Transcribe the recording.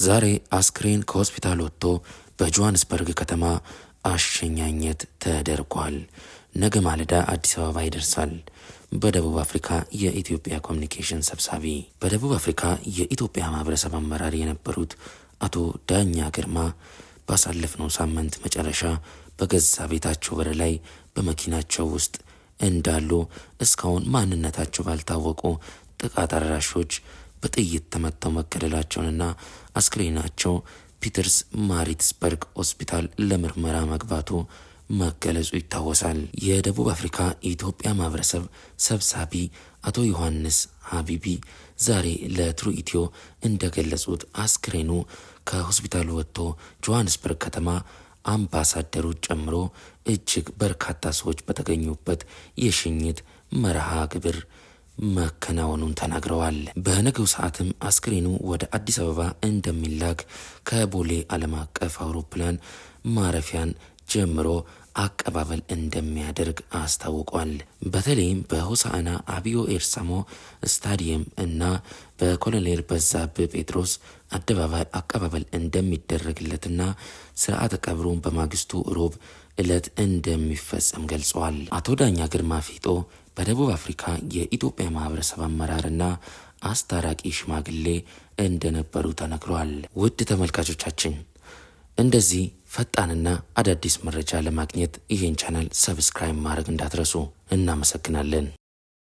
ዛሬ አስክሬን ከሆስፒታል ወጥቶ በጆሃንስበርግ ከተማ አሸኛኘት ተደርጓል። ነገ ማለዳ አዲስ አበባ ይደርሳል። በደቡብ አፍሪካ የኢትዮጵያ ኮሚኒኬሽን ሰብሳቢ በደቡብ አፍሪካ የኢትዮጵያ ማህበረሰብ አመራር የነበሩት አቶ ዳኛ ግርማ ባሳለፍነው ሳምንት መጨረሻ በገዛ ቤታቸው በር ላይ በመኪናቸው ውስጥ እንዳሉ እስካሁን ማንነታቸው ባልታወቁ ጥቃት አድራሾች በጥይት ተመተው መገደላቸውንና አስክሬናቸው ፒተርስ ማሪትስበርግ ሆስፒታል ለምርመራ መግባቱ መገለጹ ይታወሳል። የደቡብ አፍሪካ የኢትዮጵያ ማህበረሰብ ሰብሳቢ አቶ ዮሐንስ ሀቢቢ ዛሬ ለትሩ ኢትዮ እንደገለጹት አስክሬኑ ከሆስፒታሉ ወጥቶ ጆሃንስበርግ ከተማ አምባሳደሮች ጨምሮ እጅግ በርካታ ሰዎች በተገኙበት የሽኝት መርሃ ግብር መከናወኑን ተናግረዋል። በነገው ሰዓትም አስክሬኑ ወደ አዲስ አበባ እንደሚላክ ከቦሌ ዓለም አቀፍ አውሮፕላን ማረፊያን ጀምሮ አቀባበል እንደሚያደርግ አስታውቋል። በተለይም በሆሳዕና አብዮ ኤርሳሞ ስታዲየም እና በኮሎኔል በዛብህ ጴጥሮስ አደባባይ አቀባበል እንደሚደረግለትና ስርዓተ ቀብሩን በማግስቱ ሮብ ዕለት እንደሚፈጸም ገልጸዋል። አቶ ዳኛ ግርማ ፊጦ በደቡብ አፍሪካ የኢትዮጵያ ማህበረሰብ አመራርና አስታራቂ ሽማግሌ እንደነበሩ ተነግሯል። ውድ ተመልካቾቻችን እንደዚህ ፈጣንና አዳዲስ መረጃ ለማግኘት ይህን ቻናል ሰብስክራይብ ማድረግ እንዳትረሱ። እናመሰግናለን።